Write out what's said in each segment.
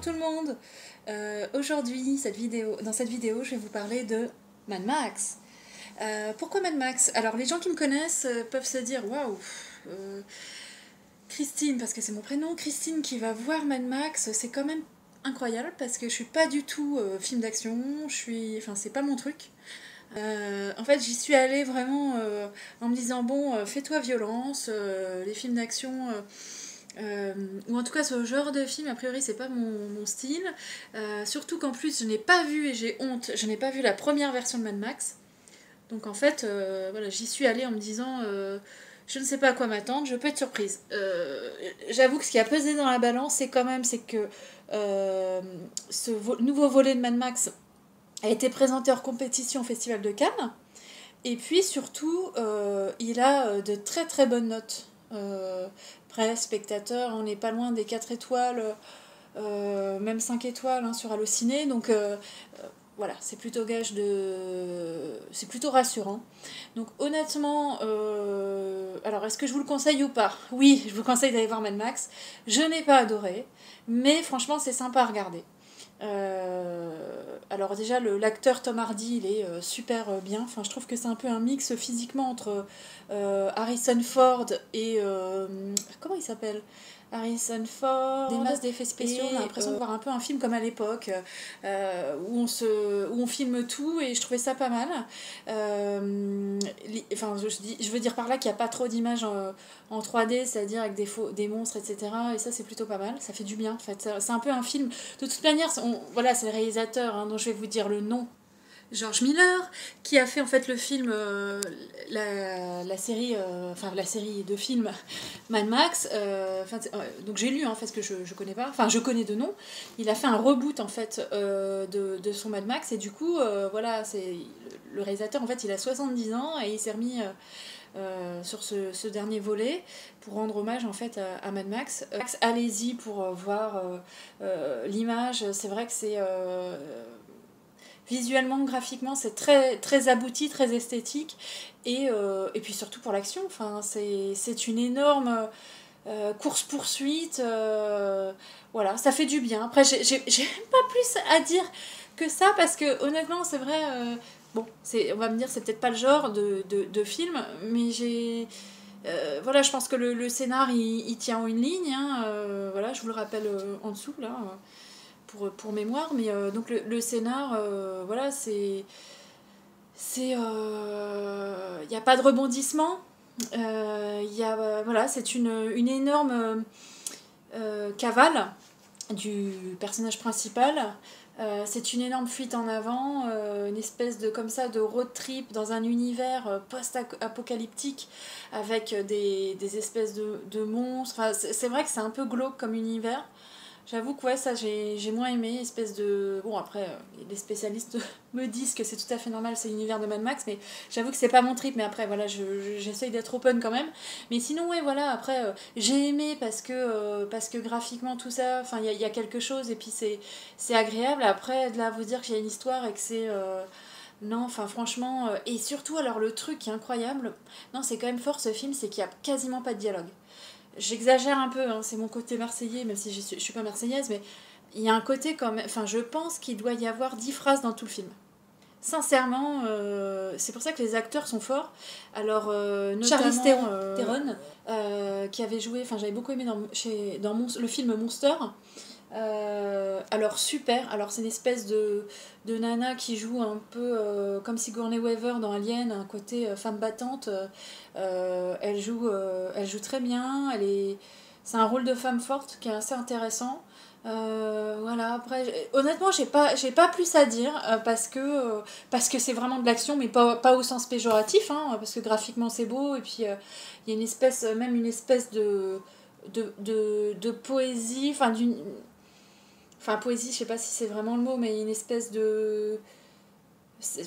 Bonjour tout le monde. Aujourd'hui, dans cette vidéo, je vais vous parler de Mad Max. Pourquoi Mad Max? Alors les gens qui me connaissent peuvent se dire waouh, Christine, parce que c'est mon prénom, Christine qui va voir Mad Max, c'est quand même incroyable parce que je suis pas du tout film d'action, enfin c'est pas mon truc. En fait, j'y suis allée vraiment en me disant bon, fais-toi violence, les films d'action. Ou en tout cas ce genre de film, a priori c'est pas mon style. Surtout qu'en plus je n'ai pas vu, et j'ai honte, je n'ai pas vu la première version de Mad Max. Donc en fait, voilà, j'y suis allée en me disant je ne sais pas à quoi m'attendre, je peux être surprise. J'avoue que ce qui a pesé dans la balance, c'est que nouveau volet de Mad Max a été présenté hors compétition au Festival de Cannes. Et puis surtout, il a de très très bonnes notes. Presse, spectateurs, on n'est pas loin des 4 étoiles, même 5 étoiles hein, sur Allociné. Donc voilà, c'est plutôt c'est plutôt rassurant. Donc honnêtement, alors est-ce que je vous le conseille ou pas? Oui, je vous conseille d'aller voir Mad Max. Je n'ai pas adoré, mais franchement c'est sympa à regarder. Alors déjà l'acteur Tom Hardy il est super bien, enfin, je trouve que c'est un peu un mix physiquement entre Harrison Ford et comment il s'appelle, Harrison Ford, des masses d'effets spéciaux, on a l'impression de voir un peu un film comme à l'époque où on filme tout, et je trouvais ça pas mal. Enfin, je veux dire par là qu'il n'y a pas trop d'images en 3D, c'est-à-dire avec des monstres, etc. Et ça c'est plutôt pas mal, ça fait du bien en fait. C'est un peu un film, de toute manière, voilà, c'est le réalisateur dont je vais vous dire le nom, George Miller, qui a fait en fait le film, la série, enfin la série de films Mad Max. Donc j'ai lu, parce que je connais pas, enfin je connais de nom. Il a fait un reboot en fait de son Mad Max, et du coup voilà, c'est le réalisateur en fait, il a 70 ans et il s'est remis sur ce dernier volet pour rendre hommage en fait à Mad Max. Allez-y pour voir l'image, c'est vrai que c'est visuellement, graphiquement, c'est très, très abouti, très esthétique. Et puis surtout pour l'action, c'est une énorme course-poursuite. Voilà, ça fait du bien. Après, j'ai pas plus à dire que ça, parce que honnêtement, c'est vrai. Bon, on va me dire, c'est peut-être pas le genre de film, mais voilà, je pense que le scénar, il tient en une ligne. Voilà, je vous le rappelle en dessous, là. Pour mémoire, mais donc le scénar, voilà, il n'y a pas de rebondissement, voilà, c'est une énorme cavale du personnage principal. C'est une énorme fuite en avant, une espèce de comme ça de road trip dans un univers post-apocalyptique avec des espèces de monstres. Enfin, c'est vrai que c'est un peu glauque comme univers. J'avoue que ouais, ça j'ai moins aimé, espèce de... Bon, après, les spécialistes me disent que c'est tout à fait normal, c'est l'univers de Mad Max, mais j'avoue que c'est pas mon trip, mais après, voilà, j'essaye d'être open quand même. Mais sinon, ouais, voilà, après, j'ai aimé parce que graphiquement, tout ça, enfin, il y a quelque chose, et puis c'est agréable. Après, de là, vous dire qu'il y a une histoire et que c'est... Non, enfin franchement, et surtout alors le truc qui est incroyable, non c'est quand même fort ce film, c'est qu'il n'y a quasiment pas de dialogue. J'exagère un peu, c'est mon côté marseillais, même si je suis pas marseillaise, mais il y a un côté quand même, enfin je pense qu'il doit y avoir 10 phrases dans tout le film. Sincèrement, c'est pour ça que les acteurs sont forts. Alors, notamment Charlize Theron, qui avait joué, enfin j'avais beaucoup aimé dans le film Monster. Alors super, alors c'est une espèce de nana qui joue un peu comme Sigourney Weaver dans Alien, un côté femme battante. Elle joue très bien, c'est un rôle de femme forte qui est assez intéressant. Voilà, après, honnêtement, j'ai pas plus à dire parce que c'est vraiment de l'action, mais pas au sens péjoratif, parce que graphiquement c'est beau, et puis il y a même une espèce de poésie, enfin poésie, je sais pas si c'est vraiment le mot, mais une espèce de...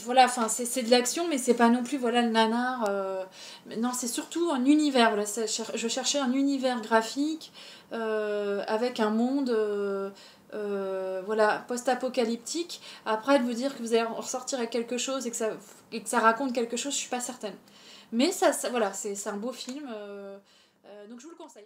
Voilà, enfin c'est de l'action, mais c'est pas non plus voilà le nanar. Non, c'est surtout un univers. Voilà, je cherchais un univers graphique avec un monde voilà post-apocalyptique. Après, de vous dire que vous allez en ressortir avec quelque chose et que ça raconte quelque chose, je suis pas certaine. Mais voilà, c'est un beau film, donc je vous le conseille.